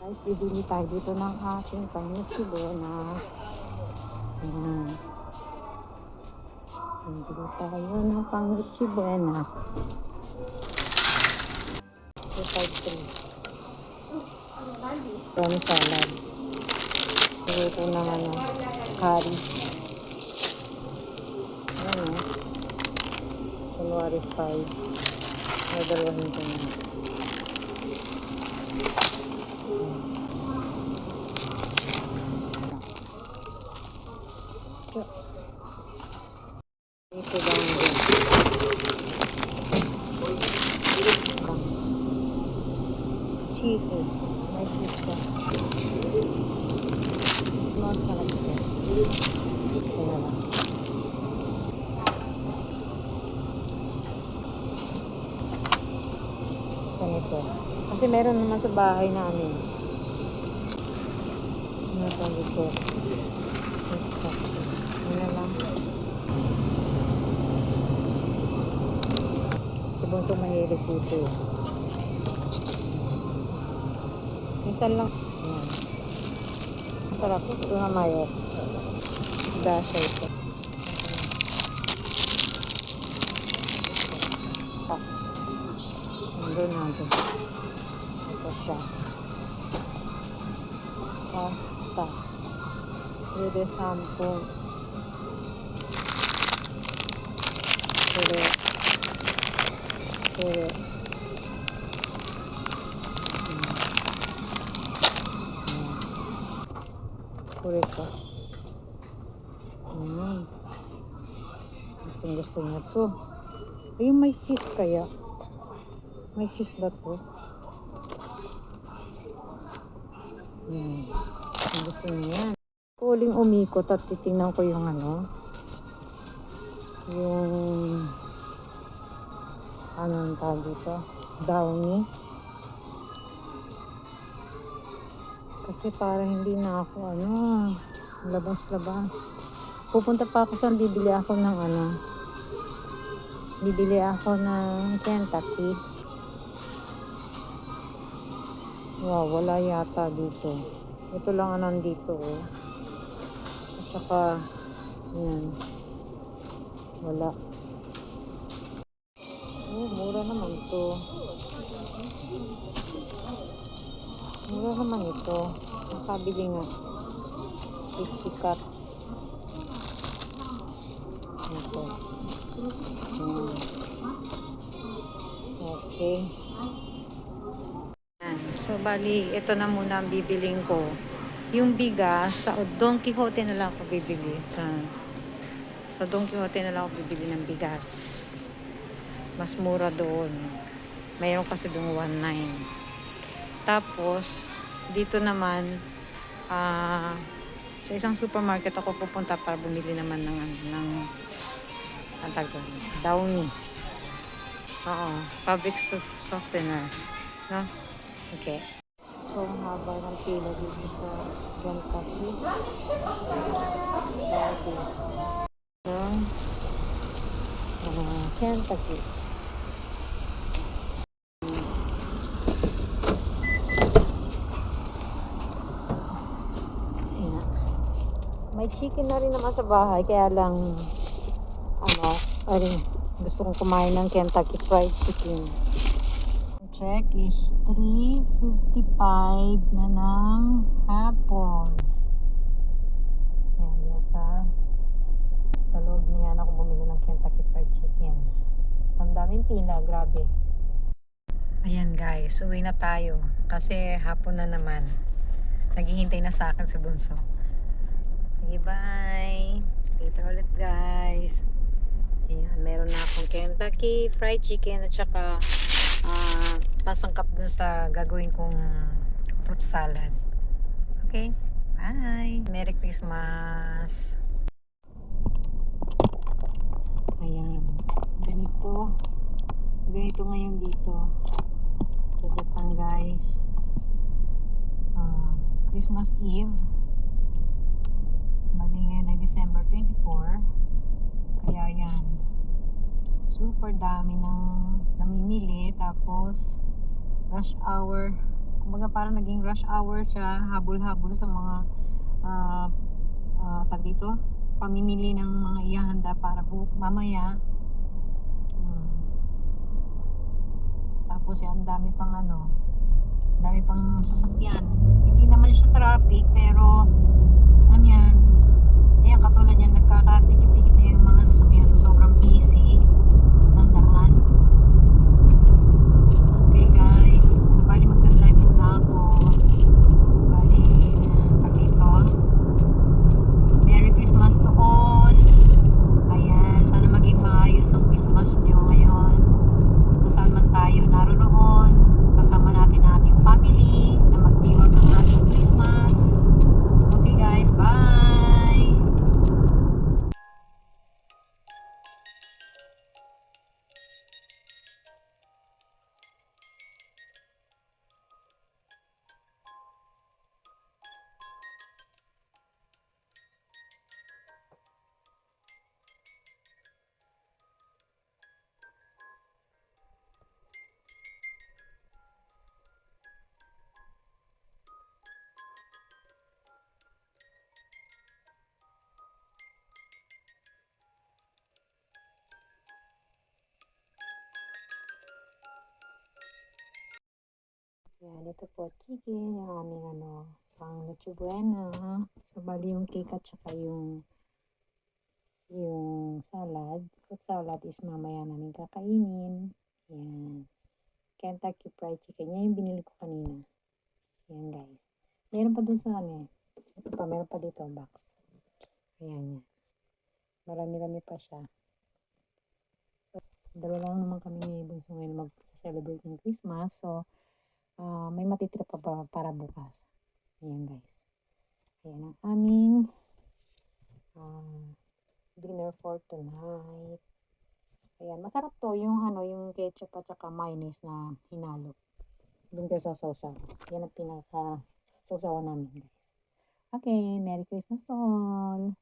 Guys, bibili tayo dito ng ating pang-Noche-Buena. Ayan. Bibili tayo ng pang-Noche-Buena. 253. Prawn salad. Ito ng curry. Ayan o. January 5. Nadalawahin ko na. Ito lang din. Cheese eh. May cheese ka. Masarap siya. Ito na lang. Ganito. Kasi meron naman sa bahay namin. Ano ito dito? Ano na lang. Si Bunso mahilig dito. Minsan lang. Ayan. Masarap. Ito na mayo. Dasha ito. Nandun natin. Ito siya. Pasta. Pwede 10. Pwede. Purito. Gusto niya to. Ayun, may cheese kaya. May cheese ba to? Gusto niya yan. Kuling umikot at titingnan ko yung yung ang tawag dito? Downy. Kasi para hindi na ako labas-labas. Pupunta pa ako sa bibili ako ng bibili ako ng Kentucky. Wow, wala yata dito. Ito lang ang nandito At saka yan. Wala. Mura naman to. Mura naman ito. Nakabili nga. 50 cut. Ito. Okay. So, bali, ito na muna ang bibiling ko. Yung bigas, sa Don Quixote na lang ako bibili. Sa Don Quixote na lang ako bibili ng bigas. Mas mura doon. Mayroon kasi doon 1.9. Tapos, dito naman, sa isang supermarket ako pupunta para bumili naman ng Downy. Fabric softener. No? Okay. So, ang haba ng pila dito sa Kentucky. Kentucky. May chicken na rin naman sa bahay, kaya lang gusto kong kumain ng Kentucky Fried Chicken. Check is 3:55 na ng hapon. Yan sa loob na yan ako bumili ng Kentucky Fried Chicken. Ang daming pila, grabe. Ayan guys, uwi na tayo kasi hapon na naman. Naghihintay na sa akin si Bunso. Okay, bye. Later ulit guys. Ayan, meron na akong Kentucky Fried Chicken at saka pasangkap dun sa gagawin kong fruit salad. Okay, bye. Merry Christmas. Ayan, ganito ngayon dito sa Japan guys. Christmas Eve, bali ngayon ay December 24. Kaya yan, super dami ng namimili. Tapos rush hour Kumbaga parang naging rush hour siya, habol-habol sa mga tag dito, pamimili ng mga ihahanda para mamaya. Tapos ang dami pang dami pang sasakyan. Hindi naman siya traffic, pero alam yan, ayan, katulad yan, nagkakatikip-tikip na yung mga sasakyan sa sobrang busy ng daan. Okay guys, so bali magdadrive muna ako. Bali, dito, Merry Christmas to all. Ayan, sana maging maayos ang Christmas nyo ngayon. Kung saan man tayo naroon, kasama natin ang ating family na magdiwag ng ating Christmas. Okay guys, bye! Yan, ito po chicken, yung aming pang Noche Buena. So, bali yung cake at saka yung salad. Fruit salad is mamaya namin kakainin. Yan. Kentucky Fried Chicken. Yan yung binili ko kanina. Yan guys. Meron pa dun sa ito pa, meron pa dito box. Ayan yan. Marami-rami pa siya. So, dalawa lang naman kami ni Bunso ngayon mag-celebrate ng Christmas. So, may matitira pa ba para bukas. Ayan guys. Ayan ang aming dinner for tonight. Ayan, masarap to yung yung ketchup at saka mayonnaise na hinalo. Doon kayo sa sausaw. Yan ang pinaka sausawan namin guys. Okay, Merry Christmas to all.